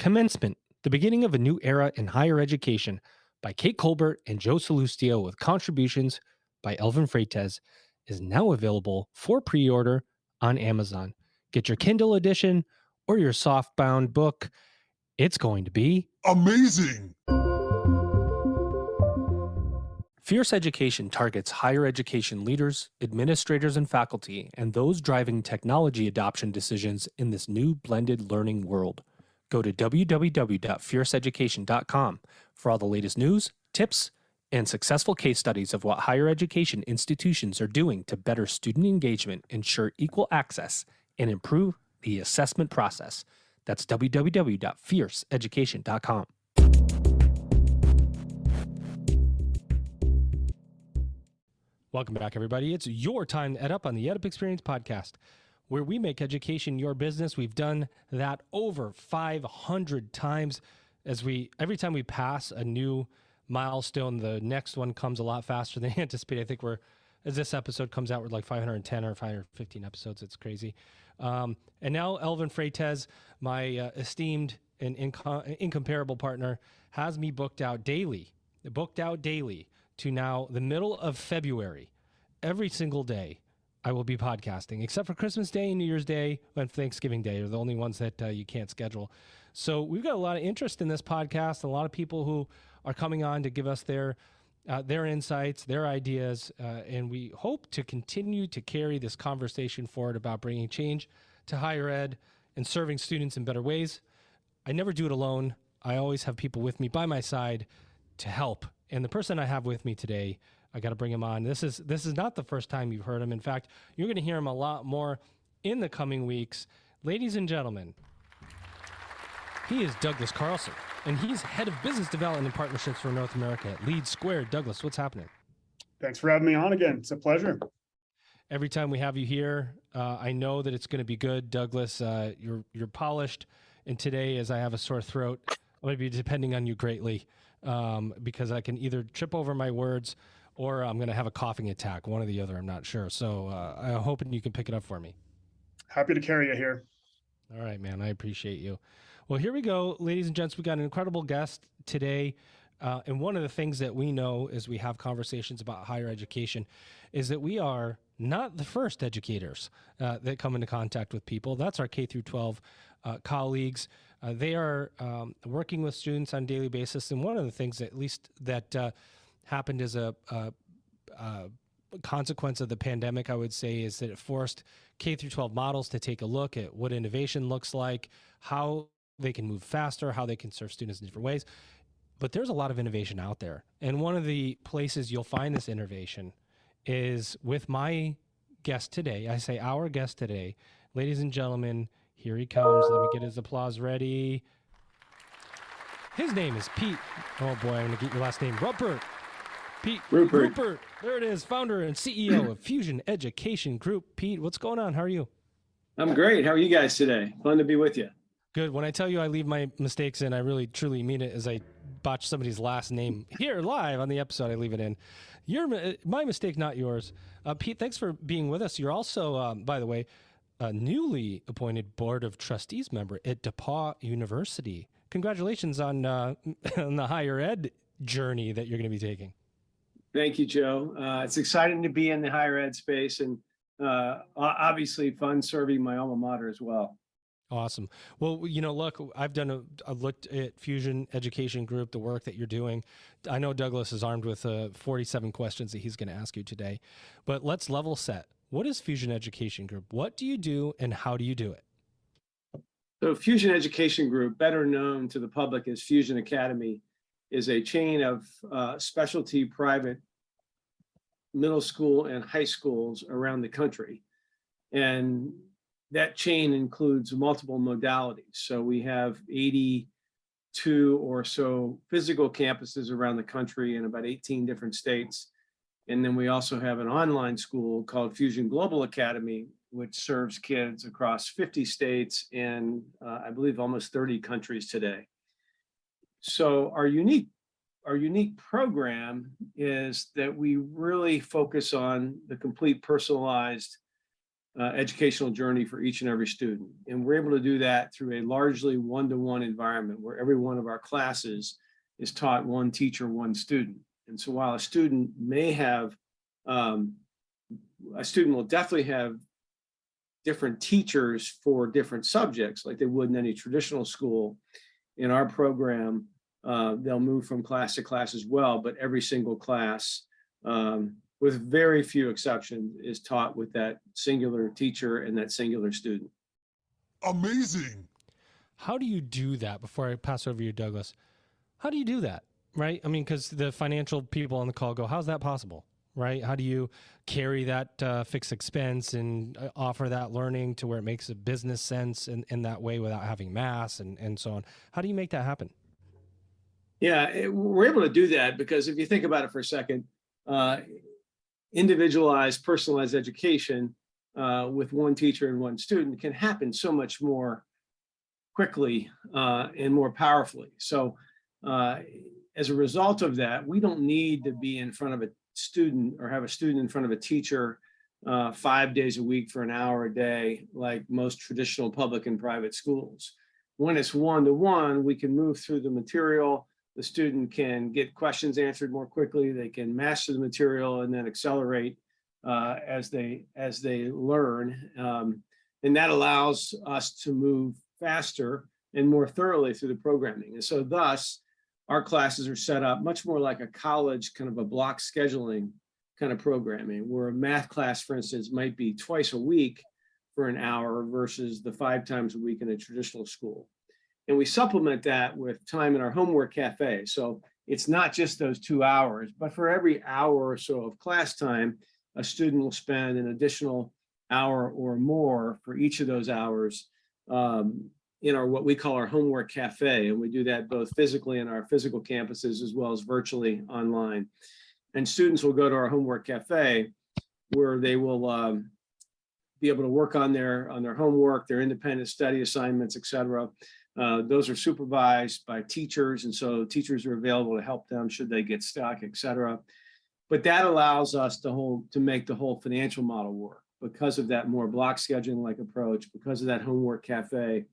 Commencement, the beginning of a new era in higher education by Kate Colbert and Joe Salustio with contributions by Elvin Freites is now available for pre-order on Amazon. Get your Kindle edition or your softbound book. It's going to be amazing. Fierce Education targets higher education leaders, administrators, and faculty, and those driving technology adoption decisions in this new blended learning world. Go to www.fierceeducation.com for all the latest news, tips, and successful case studies of what higher education institutions are doing to better student engagement, ensure equal access, and improve the assessment process. That's www.fierceeducation.com. Welcome back, everybody. It's your time to EdUp on the EdUp Experience podcast, where we make education your business. We've done that over 500 times. Every time we pass a new milestone, the next one comes a lot faster than anticipated. I think as this episode comes out, we're like 510 or 515 episodes. It's crazy. And now Elvin Freites, my esteemed and incomparable partner, has me booked out daily to now the middle of February. Every single day I will be podcasting, except for Christmas Day and New Year's Day and Thanksgiving Day are the only ones that you can't schedule. So we've got a lot of interest in this podcast, and a lot of people who are coming on to give us their insights, their ideas, and we hope to continue to carry this conversation forward about bringing change to higher ed and serving students in better ways. I never do it alone. I always have people with me by my side to help. And the person I have with me today, I got to bring him on. This is not the first time you've heard him. In fact, you're going to hear him a lot more in the coming weeks. Ladies and gentlemen, he is Douglas Carlson, and he's head of business development and partnerships for North America at Lead Squared. Douglas, what's happening? Thanks for having me on again. It's a pleasure. Every time we have you here, I know that it's going to be good. Douglas, you're polished, and today, as I have a sore throat, I'm going to be depending on you greatly. Because I can either trip over my words or I'm going to have a coughing attack, one or the other, I'm not sure. So I'm hoping you can pick it up for me. Happy to carry you here. All right, man, I appreciate you. Well, here we go, ladies and gents. We got an incredible guest today. And one of the things that we know as we have conversations about higher education is that we are not the first educators that come into contact with people. That's our K through 12 colleagues. They are working with students on a daily basis. And one of the things that happened as a consequence of the pandemic, I would say, is that it forced K through 12 models to take a look at what innovation looks like, how they can move faster, how they can serve students in different ways. But there's a lot of innovation out there. And one of the places you'll find this innovation is with my guest today. I say our guest today. Ladies and gentlemen, here he comes. Let me get his applause ready. His name is Pete. Oh boy, I'm going to get your last name. Ruppert. Pete. Ruppert. There it is. Founder and CEO of Fusion Education Group. Pete, what's going on? How are you? I'm great. How are you guys today? Fun to be with you. Good. When I tell you I leave my mistakes in, I really truly mean it. As I botch somebody's last name here live on the episode, I leave it in. My mistake, not yours. Pete, thanks for being with us. You're also, by the way, a newly appointed Board of Trustees member at DePauw University. Congratulations on the higher ed journey that you're going to be taking. Thank you, Joe. It's exciting to be in the higher ed space, and obviously fun serving my alma mater as well. Awesome. Well, look, I've looked at Fusion Education Group, the work that you're doing. I know Douglas is armed with 47 questions that he's going to ask you today, but let's level set. What is Fusion Education Group? What do you do and how do you do it? So Fusion Education Group, better known to the public as Fusion Academy, is a chain of specialty private middle school and high schools around the country. And that chain includes multiple modalities. So we have 82 or so physical campuses around the country in about 18 different states. And then we also have an online school called Fusion Global Academy, which serves kids across 50 states and I believe almost 30 countries today. So our unique program is that we really focus on the complete personalized educational journey for each and every student. And we're able to do that through a largely one-to-one environment where every one of our classes is taught one teacher, one student. And so while a student will definitely have different teachers for different subjects like they would in any traditional school, in our program, they'll move from class to class as well, but every single class, with very few exceptions, is taught with that singular teacher and that singular student. Amazing. How do you do that? Before I pass over you, Douglas, how do you do that? Right? I mean, because the financial people on the call go, how's that possible? Right? How do you carry that fixed expense and offer that learning to where it makes a business sense in that way without having mass and so on? How do you make that happen? Yeah, we're able to do that because if you think about it for a second, individualized, personalized education with one teacher and one student can happen so much more quickly and more powerfully. So as a result of that, we don't need to be in front of a student or have a student in front of a teacher 5 days a week for an hour a day, like most traditional public and private schools. When it's one-to-one, we can move through the material. The student can get questions answered more quickly. They can master the material and then accelerate as they learn. And that allows us to move faster and more thoroughly through the programming. And so thus, our classes are set up much more like a college, kind of a block scheduling kind of programming, where a math class, for instance, might be twice a week for an hour versus the 5 times a week in a traditional school. And we supplement that with time in our homework cafe. So it's not just those 2 hours, but for every hour or so of class time, a student will spend an additional hour or more for each of those hours in our what we call our homework cafe. And we do that both physically in our physical campuses as well as virtually online. And students will go to our homework cafe where they will be able to work on their homework, their independent study assignments, et cetera. Those are supervised by teachers, and so teachers are available to help them should they get stuck, et cetera. But that allows us to make the whole financial model work because of that more block scheduling-like approach, because of that homework cafe,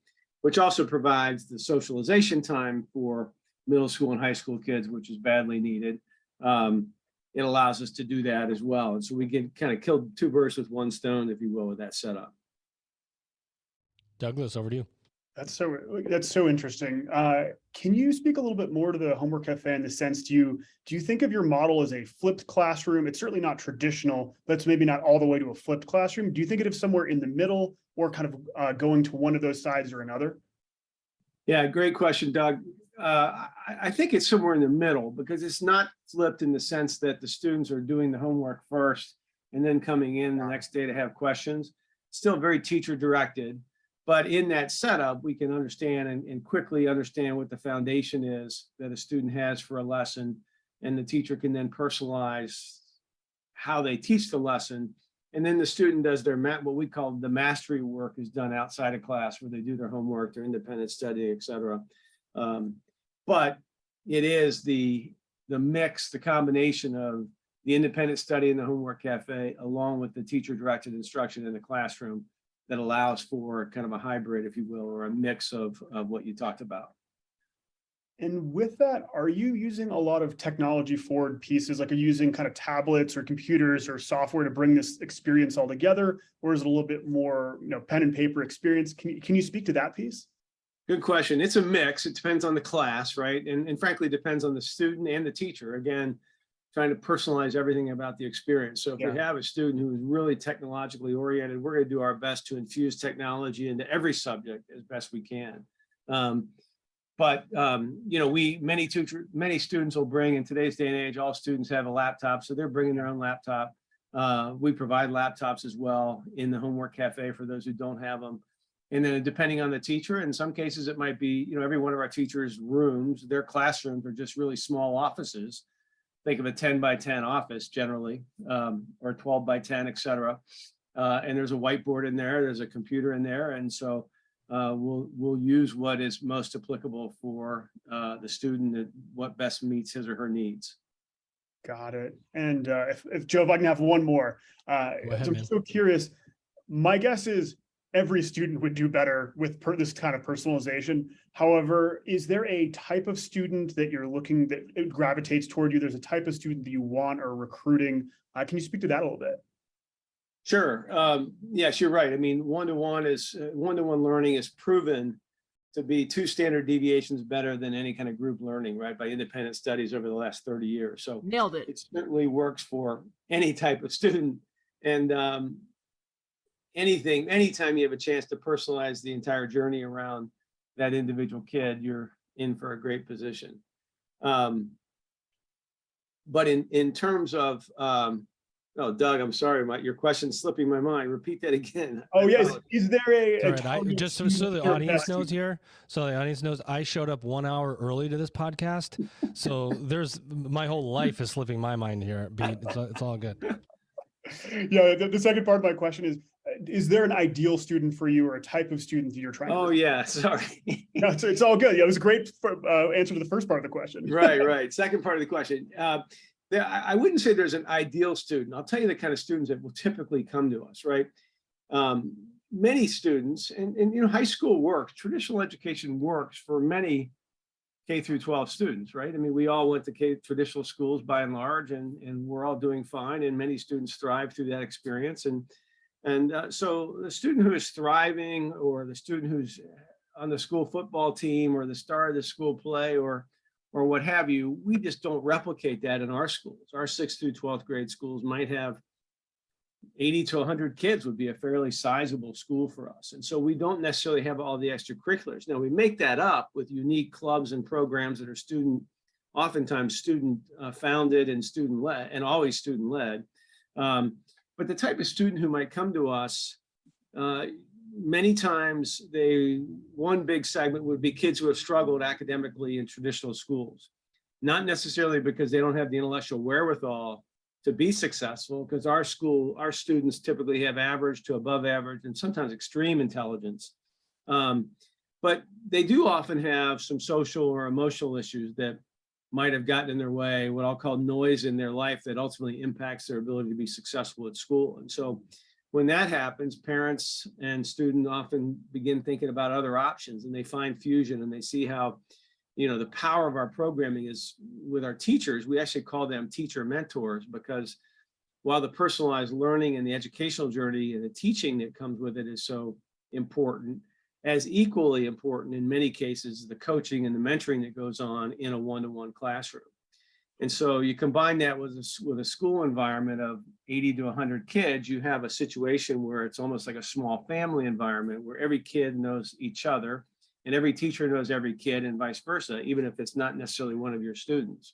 which also provides the socialization time for middle school and high school kids, which is badly needed. It allows us to do that as well. And so we can kind of kill 2 birds with 1 stone, if you will, with that setup. Douglas, over to you. That's so interesting. Can you speak a little bit more to the homework cafe in the sense, do you think of your model as a flipped classroom? It's certainly not traditional, but it's maybe not all the way to a flipped classroom. Do you think of it somewhere in the middle or kind of going to one of those sides or another? Yeah, great question, Doug. I think it's somewhere in the middle because it's not flipped in the sense that the students are doing the homework first and then coming in the next day to have questions. Still very teacher directed. But in that setup, we can understand and quickly understand what the foundation is that a student has for a lesson. And the teacher can then personalize how they teach the lesson. And then the student does their what we call the mastery work is done outside of class where they do their homework, their independent study, et cetera. But it is the mix, the combination of the independent study in the homework cafe, along with the teacher directed instruction in the classroom that allows for kind of a hybrid, if you will, or a mix of what you talked about. And with that, are you using a lot of technology forward pieces? Like, are you using kind of tablets or computers or software to bring this experience all together? Or is it a little bit more, pen and paper experience? Can you speak to that piece? Good question. It's a mix. It depends on the class, right? And frankly, it depends on the student and the teacher. Again, trying to personalize everything about the experience. So if we have a student who is really technologically oriented, we're going to do our best to infuse technology into every subject as best we can. But many students will bring, in today's day and age, all students have a laptop, so they're bringing their own laptop. We provide laptops as well in the homework cafe for those who don't have them. And then depending on the teacher, in some cases it might be, every one of our teachers' rooms, their classrooms are just really small offices. Think of a 10 by 10 office generally, or 12 by 10, et cetera. And there's a whiteboard in there, there's a computer in there. And so we'll use what is most applicable for the student and what best meets his or her needs. Got it. And if Joe, if I can have one more, Go ahead, I'm man. so curious, My guess is every student would do better with this kind of personalization. However, is there a type of student that you're looking that it gravitates toward you? There's a type of student that you want or recruiting. Can you speak to that a little bit? Sure. Yes, you're right. I mean, one-to-one learning is proven to be 2 standard deviations better than any kind of group learning, right? By independent studies over the last 30 years. So Nailed it. it certainly works for any type of student. And anytime you have a chance to personalize the entire journey around that individual kid, you're in for a great position. But in terms of, oh, Doug, I'm sorry, your question's slipping my mind. Repeat that again. Oh, yes. Is there a Right. Just so the audience knows here, so the audience knows, I showed up 1 hour early to this podcast. So my whole life is slipping my mind here. It's all good. Yeah. The second part of my question is there an ideal student for you or a type of student that you're trying to? Yeah, sorry. No, it's all good. Yeah, it was a great answer to the first part of the question. Right. Second part of the question. I wouldn't say there's an ideal student. I'll tell you the kind of students that will typically come to us, right? Many students, and high school works, traditional education works for many K through 12 students, right? I mean, we all went to traditional schools by and large, and we're all doing fine, and many students thrive through that experience. And so the student who is thriving, or the student who's on the school football team, or the star of the school play, or what have you, we just don't replicate that in our schools. Our 6th through 12th grade schools might have 80 to 100 kids, would be a fairly sizable school for us. And so we don't necessarily have all the extracurriculars. Now, we make that up with unique clubs and programs that are oftentimes student founded and student led, and always student led. But the type of student who might come to us, many times one big segment would be kids who have struggled academically in traditional schools, not necessarily because they don't have the intellectual wherewithal to be successful, because our students typically have average to above average and sometimes extreme intelligence. But they do often have some social or emotional issues that might have gotten in their way, what I'll call noise in their life, that ultimately impacts their ability to be successful at school. And so when that happens, parents and students often begin thinking about other options, and they find Fusion, and they see how, the power of our programming is with our teachers. We actually call them teacher mentors, because while the personalized learning and the educational journey and the teaching that comes with it is so important, as equally important in many cases, the coaching and the mentoring that goes on in a one-to-one classroom. And so you combine that with a school environment of 80 to 100 kids, you have a situation where it's almost like a small family environment, where every kid knows each other and every teacher knows every kid, and vice versa, even if it's not necessarily one of your students.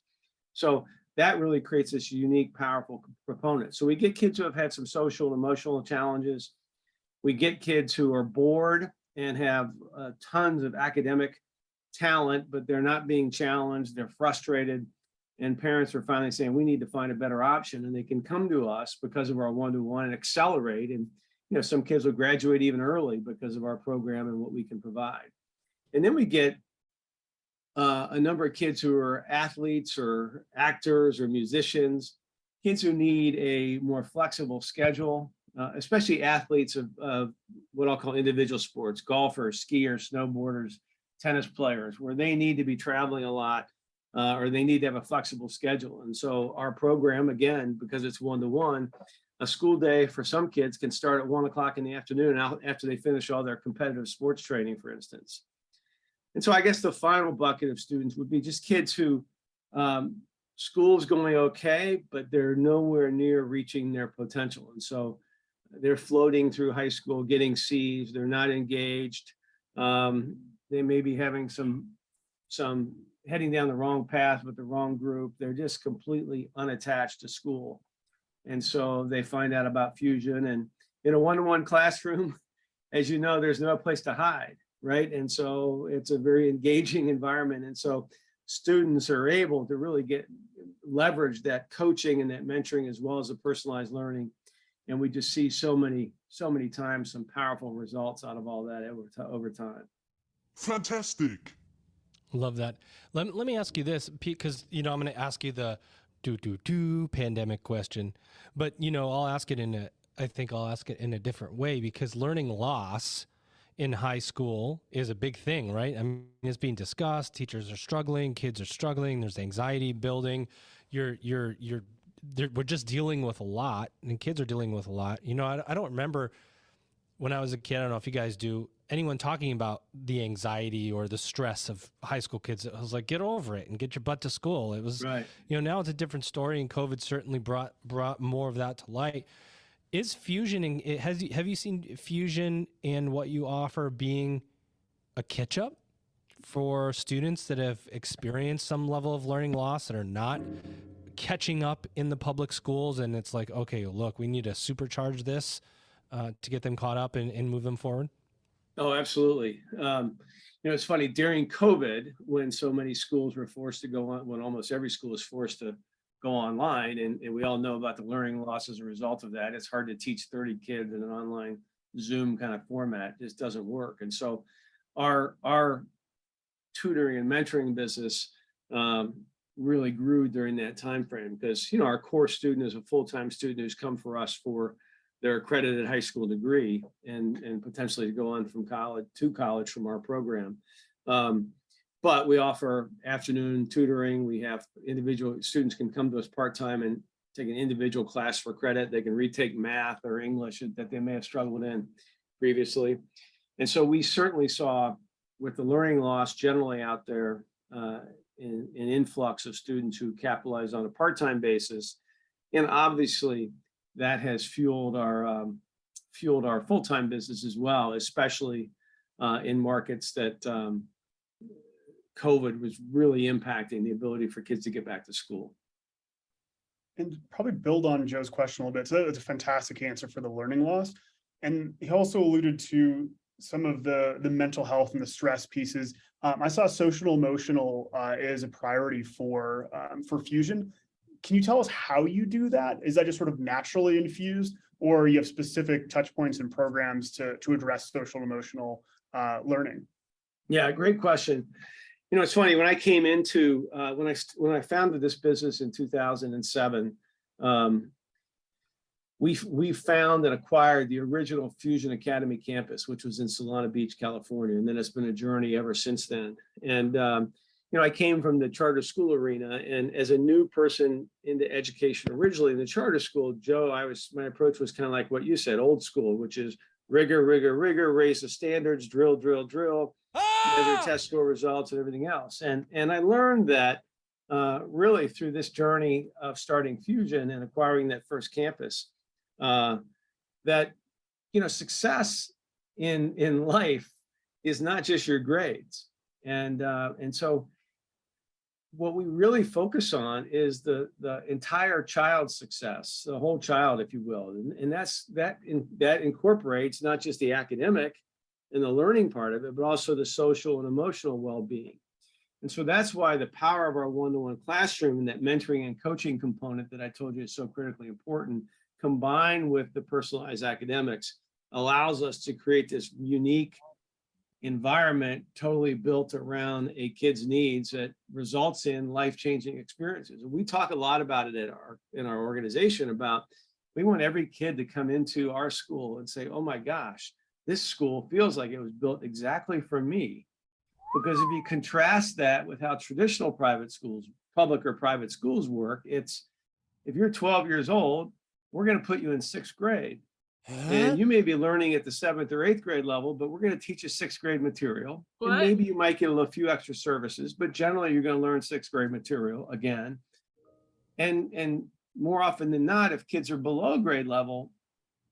So that really creates this unique, powerful component. So we get kids who have had some social and emotional challenges. We get kids who are bored and have tons of academic talent, but they're not being challenged, they're frustrated. And parents are finally saying, we need to find a better option. And they can come to us because of our one-to-one and accelerate. And some kids will graduate even early because of our program and what we can provide. And then we get a number of kids who are athletes or actors or musicians, kids who need a more flexible schedule, especially athletes of what I'll call individual sports, golfers, skiers, snowboarders, tennis players, where they need to be traveling a lot. Or they need to have a flexible schedule. And so our program, again, because it's one-to-one, a school day for some kids can start at 1 o'clock in the afternoon after they finish all their competitive sports training, for instance. And so I guess the final bucket of students would be just kids who school's going okay, but they're nowhere near reaching their potential. And so they're floating through high school, getting C's, they're not engaged. They may be having some heading down the wrong path with the wrong group. They're just completely unattached to school. And so they find out about Fusion, and in a one-to-one classroom, as you know, there's no place to hide, right? And so it's a very engaging environment. And so students are able to really leverage that coaching and that mentoring, as well as the personalized learning. And we just see so many times some powerful results out of all that over time. Fantastic. Love that. Let me ask you this, Pete, because, I'm going to ask you the pandemic question, but, I'll ask it in I think I'll ask it in a different way, because learning loss in high school is a big thing, right? I mean, it's being discussed. Teachers are struggling, kids are struggling. There's anxiety building. We're just dealing with a lot, and kids are dealing with a lot. You know, I don't remember when I was a kid. I don't know if you guys do. Anyone talking about the anxiety or the stress of high school kids. I was like, get over it and get your butt to school. It was, Right. you know, now it's a different story, and COVID certainly brought more of that to light. Is Fusion, have you seen Fusion and what you offer being a catch up for students that have experienced some level of learning loss that are not catching up in the public schools? And it's like, okay, look, we need to supercharge this to get them caught up and move them forward. Oh, absolutely. You know, it's funny, during COVID, when so many schools were forced to go on, when almost every school is forced to go online, and we all know about the learning loss as a result of that. It's hard to teach 30 kids in an online Zoom kind of format. It just doesn't work. And so our tutoring and mentoring business really grew during that time frame, because, you know, our core student is a full-time student who's come for us for their accredited high school degree and potentially to go on from college to college from our program. But we offer afternoon tutoring. We have individual students can come to us part-time and take an individual class for credit. They can retake math or English that they may have struggled in previously. And so we certainly saw, with the learning loss generally out there, an influx of students who capitalize on a part-time basis. And obviously that has fueled our full-time business as well, especially in markets that COVID was really impacting the ability for kids to get back to school. And probably build on Joe's question a little bit. So that's a fantastic answer for the learning loss. And he also alluded to some of the mental health and the stress pieces. I saw social emotional is a priority for Fusion. Can you tell us how you do that? Is that just sort of naturally infused, or you have specific touch points and programs to address social emotional learning? Yeah, great question. You know, it's funny, when I came into, when I founded this business in 2007, we found and acquired the original Fusion Academy campus, which was in Solana Beach, California. And then it's been a journey ever since then. And, you know, I came from the charter school arena, and as a new person into education originally in the charter school, Joe, my approach was kind of like what you said, old school, which is rigor, raise the standards, drill, measure test score results and everything else. And I learned that really through this journey of starting Fusion and acquiring that first campus, that, you know, success in life is not just your grades. And so what we really focus on is the entire child's success, the whole child, if you will. And that incorporates not just the academic and the learning part of it, but also the social and emotional well-being. And so that's why the power of our one-to-one classroom and that mentoring and coaching component that I told you is so critically important, combined with the personalized academics, allows us to create this unique environment totally built around a kid's needs that results in life-changing experiences. And we talk a lot about it in our organization about, we want every kid to come into our school and say, oh my gosh, this school feels like it was built exactly for me. Because if you contrast that with how traditional private schools, public or private schools work, it's, if you're 12 years old, we're going to put you in 6th grade. And you may be learning at the 7th or 8th grade level, but we're going to teach you 6th grade material. What? And maybe you might get a few extra services, but generally you're going to learn 6th grade material again. And more often than not, if kids are below grade level,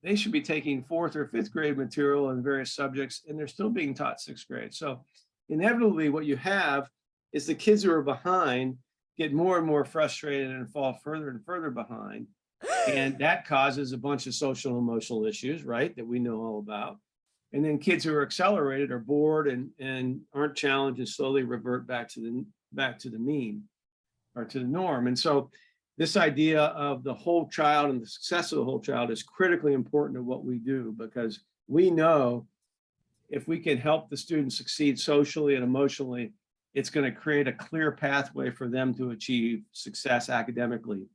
they should be taking 4th or 5th grade material in various subjects, and they're still being taught 6th grade. So inevitably what you have is the kids who are behind get more and more frustrated and fall further and further behind. And that causes a bunch of social and emotional issues, right, that we know all about. And then kids who are accelerated are bored and aren't challenged and slowly revert back to the mean or to the norm. And so this idea of the whole child and the success of the whole child is critically important to what we do, because we know if we can help the students succeed socially and emotionally, it's going to create a clear pathway for them to achieve success academically.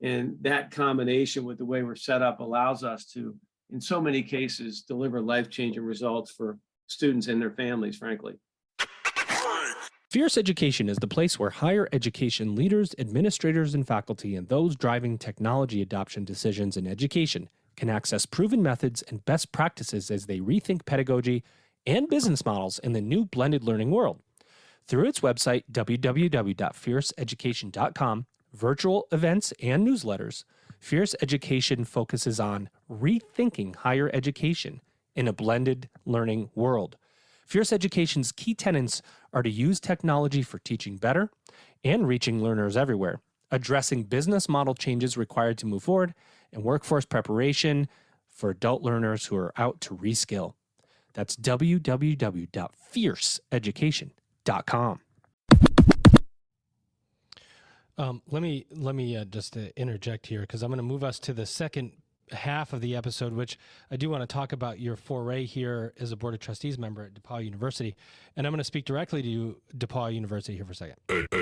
And that combination with the way we're set up allows us to, in so many cases, deliver life-changing results for students and their families, frankly. Fierce Education is the place where higher education leaders, administrators, and faculty, and those driving technology adoption decisions in education can access proven methods and best practices as they rethink pedagogy and business models in the new blended learning world. Through its website, www.fierceeducation.com, virtual events, and newsletters, Fierce Education focuses on rethinking higher education in a blended learning world. Fierce Education's key tenets are to use technology for teaching better and reaching learners everywhere, addressing business model changes required to move forward, and workforce preparation for adult learners who are out to reskill. That's www.fierceeducation.com. Let me just interject here, because I'm going to move us to the second half of the episode, which I do want to talk about your foray here as a Board of Trustees member at DePaul University. And I'm going to speak directly to you, DePaul University, here for a second.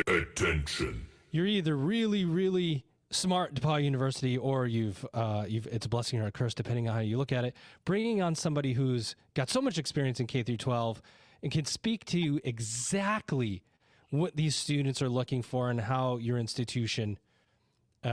Attention. You're either really, really smart, DePaul University, or you've it's a blessing or a curse, depending on how you look at it, bringing on somebody who's got so much experience in K through 12 and can speak to you exactly what these students are looking for and how your institution,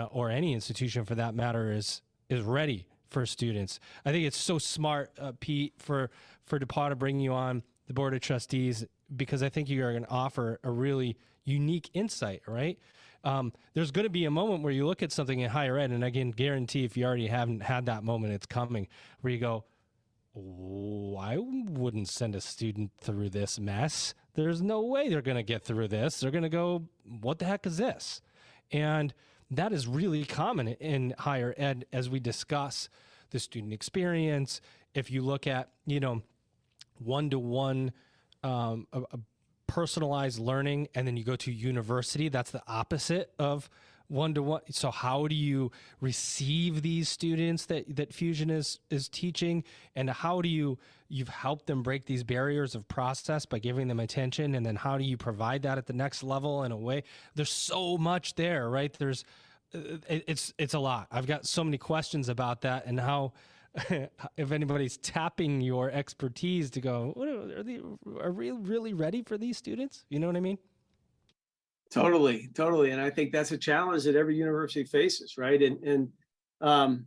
or any institution for that matter, is ready for students. I think it's so smart, Pete, for DePaul to bring you on the Board of Trustees, because I think you are going to offer a really unique insight, right? There's going to be a moment where you look at something in higher ed, and I can guarantee if you already haven't had that moment, it's coming, where you go, oh, I wouldn't send a student through this mess. There's no way they're going to get through this. They're going to go, what the heck is this? And that is really common in higher ed as we discuss the student experience. If you look at, one-to-one personalized learning, and then you go to university, that's the opposite of one-to-one. So how do you receive these students that Fusion is teaching, and how do you've helped them break these barriers of process by giving them attention, and then how do you provide that at the next level in a way? There's so much there, right? It's a lot. I've got so many questions about that, and how if anybody's tapping your expertise to go, are we really ready for these students? You know what I mean? Totally. And I think that's a challenge that every university faces, right? And I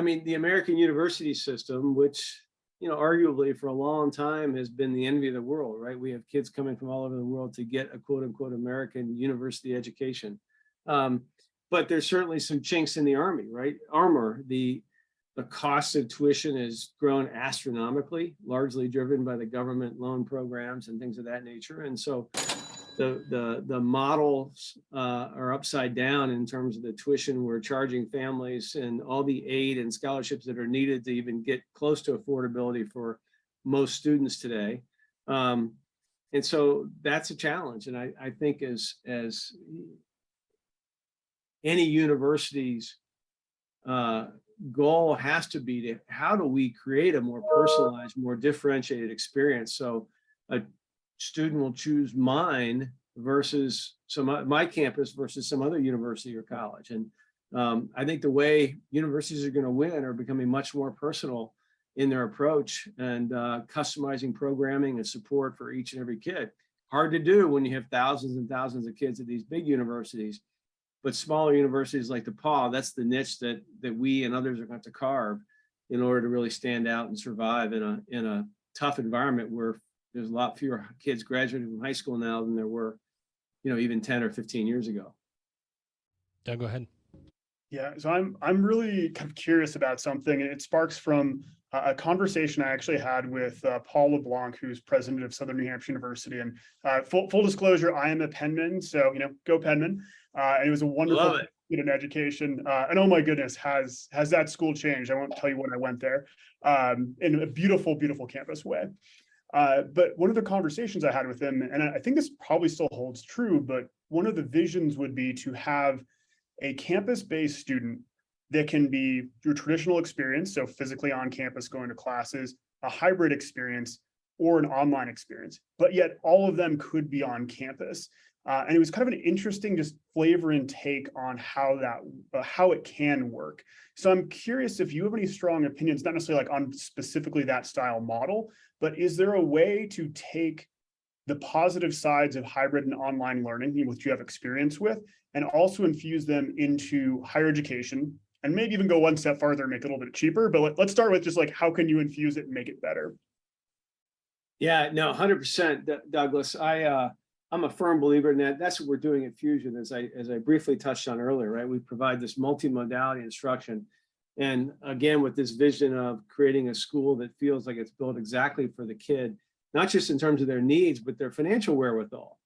mean, the American university system, which, arguably for a long time has been the envy of the world, right? We have kids coming from all over the world to get a quote unquote American university education. But there's certainly some chinks in the armor. The cost of tuition has grown astronomically, largely driven by the government loan programs and things of that nature. And so the models are upside down in terms of the tuition we're charging families and all the aid and scholarships that are needed to even get close to affordability for most students today. And so that's a challenge. And I think as any university's goal has to be to, how do we create a more personalized, more differentiated experience? So a student will choose mine versus my campus versus some other university or college. And I think the way universities are going to win are becoming much more personal in their approach and customizing programming and support for each and every kid. Hard to do when you have thousands and thousands of kids at these big universities. But smaller universities like DePaul, that's the niche that we and others are going to carve in order to really stand out and survive in a tough environment where there's a lot fewer kids graduating from high school now than there were, even 10 or 15 years ago. Yeah, go ahead. Yeah, so I'm really kind of curious about something. It sparks from a conversation I actually had with Paul LeBlanc, who's president of Southern New Hampshire University. And full disclosure, I am a Penman, so go Penman. And it was a wonderful in education. And oh my goodness, has that school changed? I won't tell you when I went there. In a beautiful, beautiful campus way. But one of the conversations I had with him, and I think this probably still holds true, but one of the visions would be to have a campus-based student that can be your traditional experience, so physically on campus going to classes, a hybrid experience, or an online experience, but yet all of them could be on campus. And it was kind of an interesting just flavor and take on how it can work. So I'm curious if you have any strong opinions, not necessarily like on specifically that style model, but is there a way to take the positive sides of hybrid and online learning, which you have experience with, and also infuse them into higher education, and maybe even go one step farther and make it a little bit cheaper? But let's start with just like, how can you infuse it and make it better? Yeah, no, 100%, Douglas. I'm a firm believer in that. That's what we're doing at Fusion, as I briefly touched on earlier, right? We provide this multimodality instruction. And again, with this vision of creating a school that feels like it's built exactly for the kid, not just in terms of their needs, but their financial wherewithal.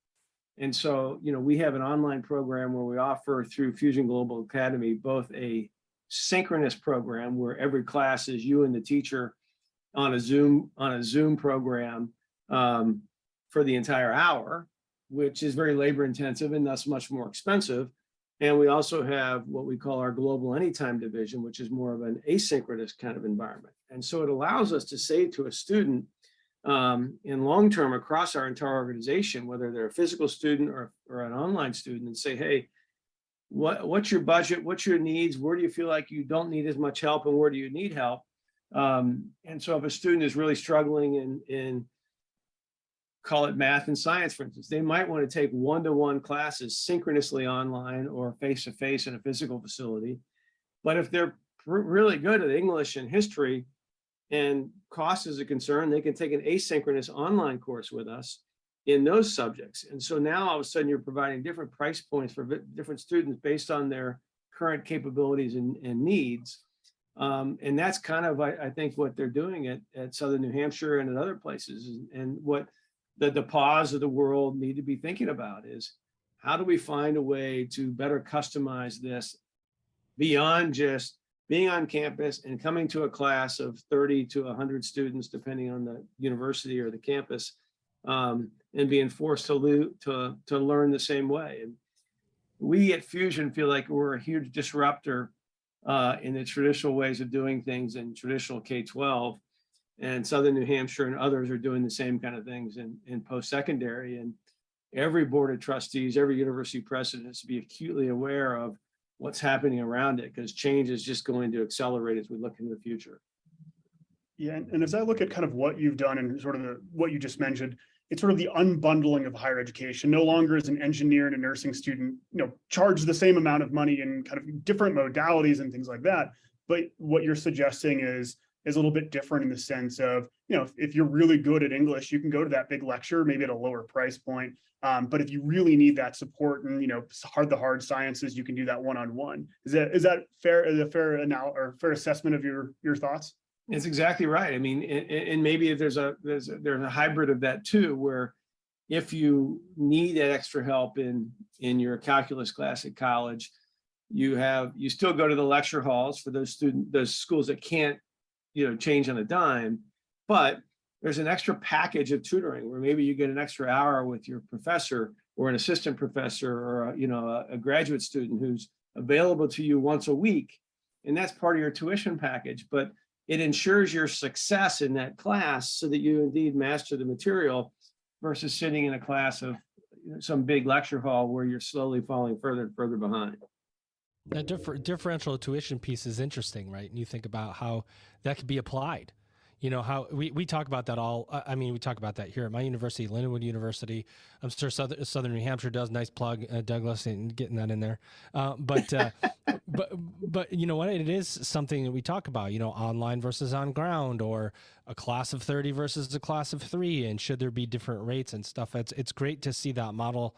And so, we have an online program where we offer through Fusion Global Academy, both a synchronous program where every class is you and the teacher on a Zoom program for the entire hour, which is very labor intensive and thus much more expensive. And we also have what we call our global anytime division, which is more of an asynchronous kind of environment. And so it allows us to say to a student in long term across our entire organization, whether they're a physical student or an online student, and say, hey, what's your budget? What's your needs? Where do you feel like you don't need as much help, and where do you need help? And so if a student is really struggling in call it math and science, for instance, they might want to take one-to-one classes synchronously online or face-to-face in a physical facility. But if they're really good at English and history and cost is a concern, they can take an asynchronous online course with us in those subjects. And so now all of a sudden you're providing different price points for different students based on their current capabilities and needs. And that's kind of, I think, what they're doing at Southern New Hampshire and at other places. And what the DePauws of the world need to be thinking about is, how do we find a way to better customize this beyond just being on campus and coming to a class of 30 to 100 students, depending on the university or the campus, and being forced to learn the same way. And we at Fusion feel like we're a huge disruptor in the traditional ways of doing things in traditional K-12. And Southern New Hampshire and others are doing the same kind of things in post-secondary. And every board of trustees, every university president has to be acutely aware of what's happening around it, because change is just going to accelerate as we look into the future. Yeah, and as I look at kind of what you've done and sort of what you just mentioned, it's sort of the unbundling of higher education. No longer is an engineer and a nursing student, charge the same amount of money in kind of different modalities and things like that. But what you're suggesting is a little bit different in the sense of, if you're really good at English, you can go to that big lecture, maybe at a lower price point. But if you really need that support and, the hard sciences, you can do that one-on-one. Is that fair? Is a fair assessment of your thoughts? It's exactly right. I mean, and maybe there's a hybrid of that too, where if you need that extra help in your calculus class at college, you still go to the lecture halls for those schools that can't, change on a dime, but there's an extra package of tutoring where maybe you get an extra hour with your professor or an assistant professor or a graduate student who's available to you once a week, and that's part of your tuition package. But it ensures your success in that class so that you indeed master the material versus sitting in a class of some big lecture hall where you're slowly falling further and further behind. That differential tuition piece is interesting, right? And you think about how that could be applied. How we talk about that we talk about that here at my university, Lindenwood University. I'm sure Southern New Hampshire does. Nice plug, Douglas, and getting that in there. But you know what? It is something that we talk about, online versus on ground, or a class of 30 versus a class of 3. And should there be different rates and stuff? It's great to see that model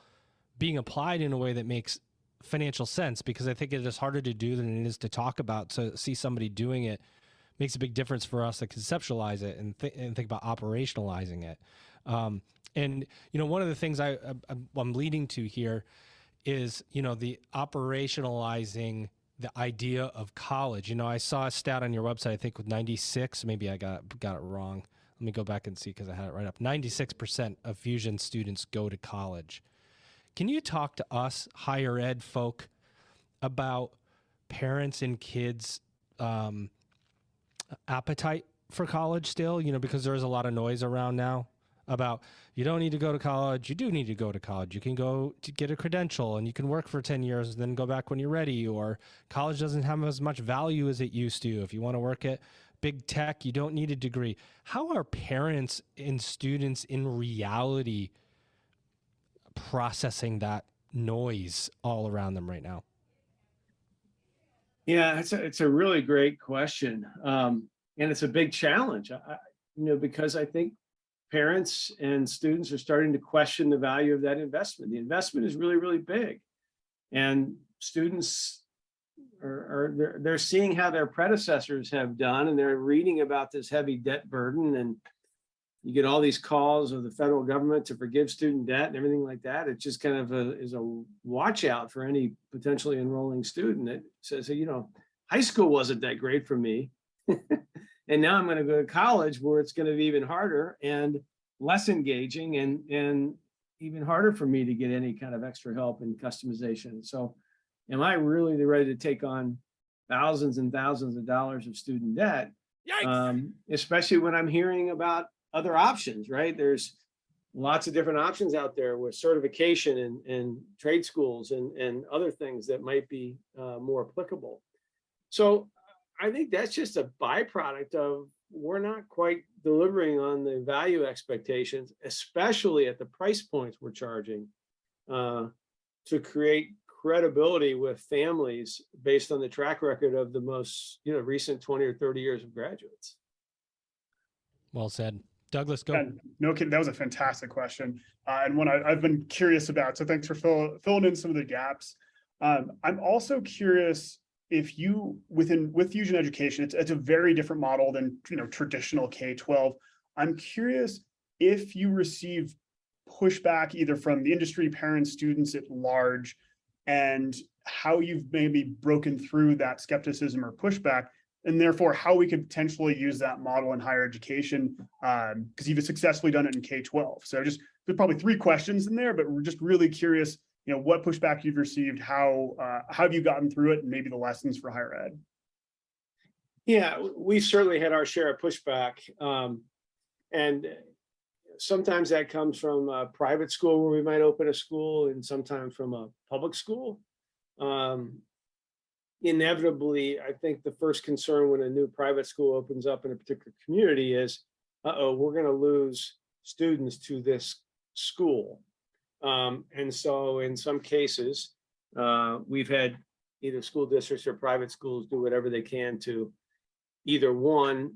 being applied in a way that makes financial sense, because I think it is harder to do than it is to talk about. So see somebody doing it makes a big difference for us to conceptualize it and think about operationalizing it. And one of the things I'm leading to here is the operationalizing the idea of college. I saw a stat on your website, I think with 96, maybe I got it wrong. Let me go back and see, because I had it right up. 96% of Fusion students go to college. Can you talk to us higher ed folk about parents and kids' appetite for college still? Because there's a lot of noise around now about you don't need to go to college. You do need to go to college. You can go to get a credential and you can work for 10 years and then go back when you're ready, or college doesn't have as much value as it used to. If you want to work at big tech, you don't need a degree. How are parents and students in reality processing that noise all around them right now? Yeah, it's a really great question. And it's a big challenge, because I think parents and students are starting to question the value of that investment. The investment is really, really big. And students they're seeing how their predecessors have done, and they're reading about this heavy debt burden, and you get all these calls of the federal government to forgive student debt and everything like that. It just kind of is a watch out for any potentially enrolling student that says, hey, high school wasn't that great for me. And now I'm going to go to college where it's going to be even harder and less engaging and even harder for me to get any kind of extra help and customization. So am I really ready to take on thousands and thousands of dollars of student debt? Especially when I'm hearing about other options, right? There's lots of different options out there with certification and trade schools and other things that might be more applicable. So I think that's just a byproduct of we're not quite delivering on the value expectations, especially at the price points we're charging to create credibility with families based on the track record of the most recent 20 or 30 years of graduates. Well said. Douglas, go. And no kidding, that was a fantastic question, and one I've been curious about. So thanks for filling in some of the gaps. I'm also curious if you with Fusion Education, it's a very different model than traditional K-12. I'm curious if you receive pushback either from the industry, parents, students at large, and how you've maybe broken through that skepticism or pushback, and therefore how we could potentially use that model in higher education, because you've successfully done it in K-12. So there's probably 3 questions in there, but we're just really curious, what pushback you've received, how have you gotten through it, and maybe the lessons for higher ed. Yeah, we've certainly had our share of pushback. And sometimes that comes from a private school where we might open a school, and sometimes from a public school. Inevitably, I think the first concern when a new private school opens up in a particular community is, we're going to lose students to this school. And so in some cases, we've had either school districts or private schools do whatever they can to either, one,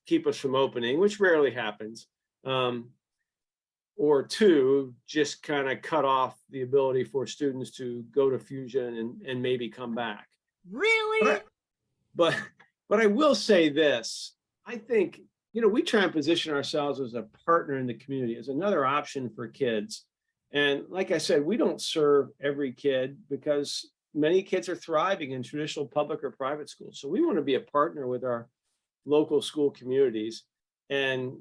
keep us from opening, which rarely happens, or 2, just kind of cut off the ability for students to go to Fusion and maybe come back. Really? But I will say this, I think, we try and position ourselves as a partner in the community, as another option for kids. And like I said, we don't serve every kid because many kids are thriving in traditional public or private schools. So we want to be a partner with our local school communities. And,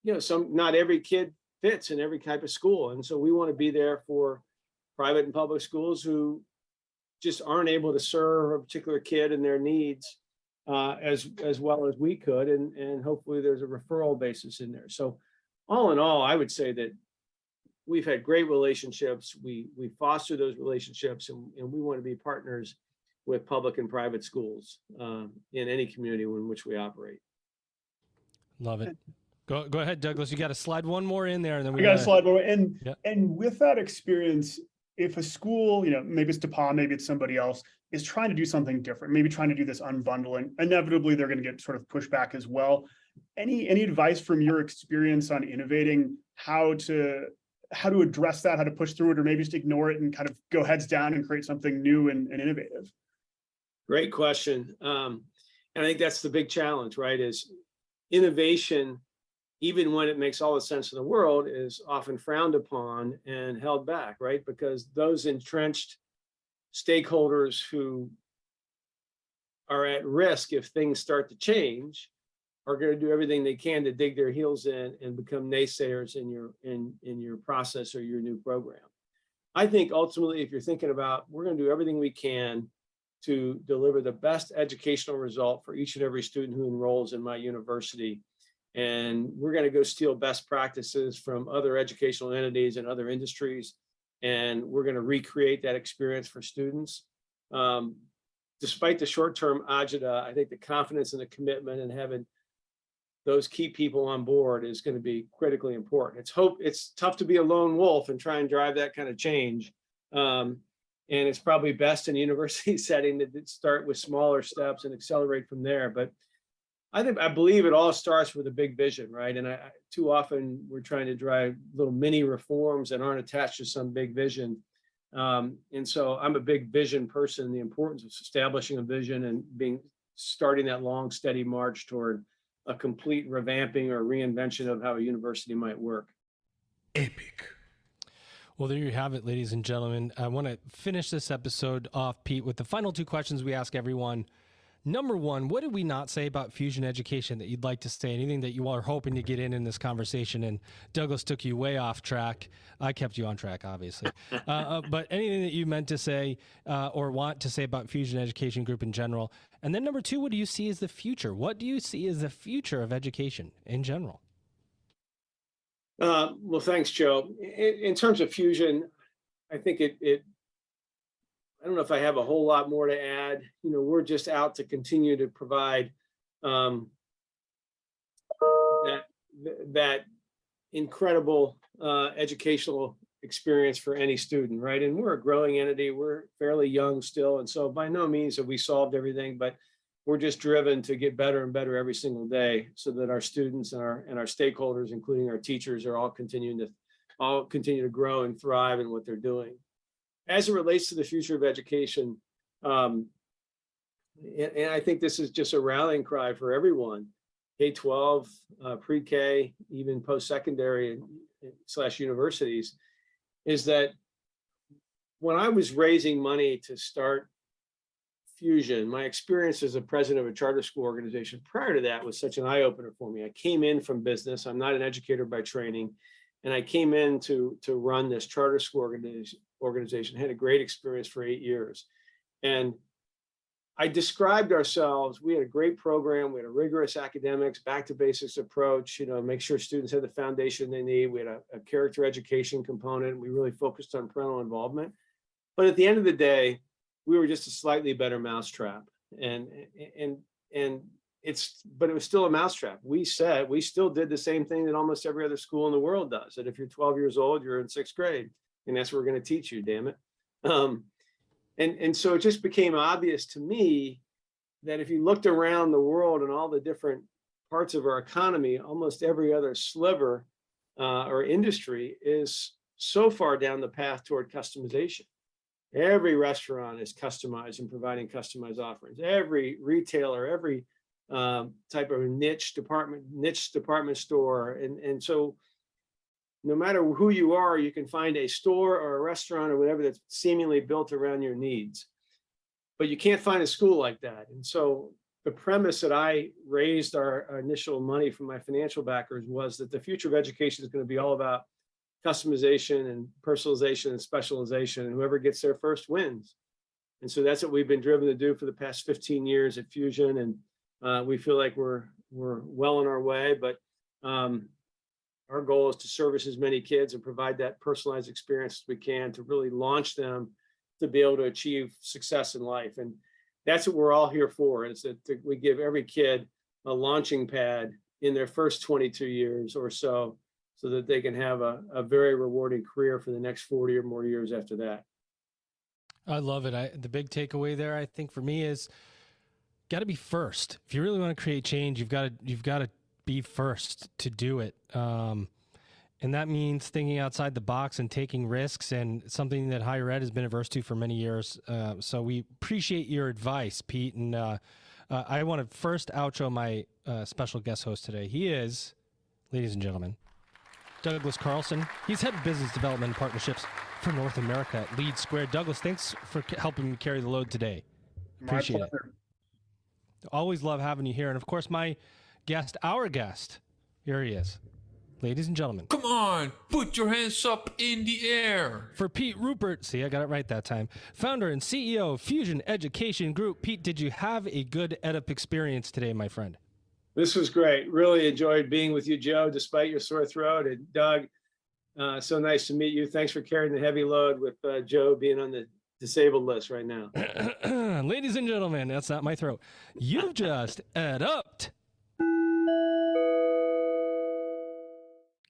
not every kid fits in every type of school. And so we want to be there for private and public schools who just aren't able to serve a particular kid and their needs as well as we could. And hopefully there's a referral basis in there. So all in all, I would say that we've had great relationships. We foster those relationships, and we want to be partners with public and private schools in any community in which we operate. Love it. Go ahead, Douglas. You got to slide one more in there, and then we got to slide one. And yeah. And with that experience, if a school, maybe it's DePauw, maybe it's somebody else, is trying to do something different, maybe trying to do this unbundling, inevitably they're going to get sort of pushback as well. Any advice from your experience on innovating how to address that, how to push through it, or maybe just ignore it and kind of go heads down and create something new and innovative? Great question. And I think that's the big challenge, right? Is innovation, even when it makes all the sense in the world, is often frowned upon and held back, right? Because those entrenched stakeholders who are at risk if things start to change are going to do everything they can to dig their heels in and become naysayers in your process or your new program. I think ultimately, if you're thinking about, we're going to do everything we can to deliver the best educational result for each and every student who enrolls in my university, And we're going to go steal best practices from other educational entities and other industries. And we're going to recreate that experience for students. Despite the short-term agita, I think the confidence and the commitment and having those key people on board is going to be critically important. It's tough to be a lone wolf and try and drive that kind of change. And it's probably best in a university setting to start with smaller steps and accelerate from there. But I believe it all starts with a big vision, right? And too often we're trying to drive little mini reforms that aren't attached to some big vision. And so I'm a big vision person, the importance of establishing a vision and starting that long, steady march toward a complete revamping or reinvention of how a university might work. Epic. Well, there you have it, ladies and gentlemen. I want to finish this episode off, Pete, with the final two questions we ask everyone. Number one, what did we not say about fusion education that you'd like to say? Anything that you are hoping to get in this conversation? And Douglas took you way off track. I kept you on track, obviously. But anything that you meant to say or want to say about Fusion Education Group in general? And then number two, what do you see as the future? What do you see as the future of education in general? Well, thanks, Joe. In terms of fusion, I think I don't know if I have a whole lot more to add. We're just out to continue to provide that incredible educational experience for any student, right? And we're a growing entity. We're fairly young still. And so by no means have we solved everything, but we're just driven to get better and better every single day so that our students and our stakeholders, including our teachers, are all continue to grow and thrive in what they're doing. As it relates to the future of education, and I think this is just a rallying cry for everyone, K-12, pre-K, even post-secondary / universities, is that when I was raising money to start Fusion, my experience as a president of a charter school organization prior to that was such an eye-opener for me. I came in from business. I'm not an educator by training. And I came in to run this charter school organization, had a great experience for 8 years. And I described ourselves, we had a great program, we had a rigorous academics, back to basics approach, make sure students had the foundation they need. We had a character education component. We really focused on parental involvement. But at the end of the day, we were just a slightly better mousetrap. But it was still a mousetrap. We still did the same thing that almost every other school in the world does. That if you're 12 years old, you're in 6th grade, and that's what we're going to teach you, damn it. And so it just became obvious to me that if you looked around the world and all the different parts of our economy, almost every other sliver or industry is so far down the path toward customization. Every restaurant is customized and providing customized offerings. Every retailer, every type of niche department store. And so no matter who you are, you can find a store or a restaurant or whatever that's seemingly built around your needs. But you can't find a school like that. And so the premise that I raised our initial money from my financial backers was that the future of education is going to be all about customization and personalization and specialization, and whoever gets there first wins. And so that's what we've been driven to do for the past 15 years at Fusion. And we feel like we're well on our way, but our goal is to service as many kids and provide that personalized experience as we can to really launch them to be able to achieve success in life. And that's what we're all here for, is that we give every kid a launching pad in their first 22 years or so that they can have a very rewarding career for the next 40 or more years after that. I love it. The big takeaway there, I think, for me is got to be first. If you really want to create change, you've got to be first to do it. And that means thinking outside the box and taking risks, and something that higher ed has been averse to for many years. So we appreciate your advice, Pete. And I want to first outro my special guest host today. He is, ladies and gentlemen, Douglas Carlson. He's head of business development and partnerships for North America at Lead Squared. Douglas, thanks for helping me carry the load today. Appreciate it. Always love having you here. And of course, our guest, here he is. Ladies and gentlemen. Come on, put your hands up in the air. For Pete Ruppert, see, I got it right that time, founder and CEO of Fusion Education Group. Pete, did you have a good EdUp experience today, my friend? This was great. Really enjoyed being with you, Joe, despite your sore throat. And Doug, so nice to meet you. Thanks for carrying the heavy load with Joe being on the disabled list right now. Ladies and gentlemen, that's not my throat. You've just EdUp'd.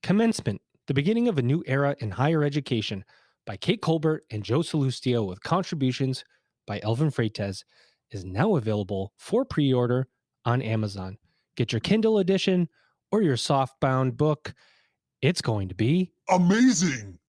Commencement, the beginning of a new era in higher education, by Kate Colbert and Joe Salustio, with contributions by Elvin Freites, is now available for pre-order on Amazon. Get your Kindle edition or your softbound book. It's going to be amazing.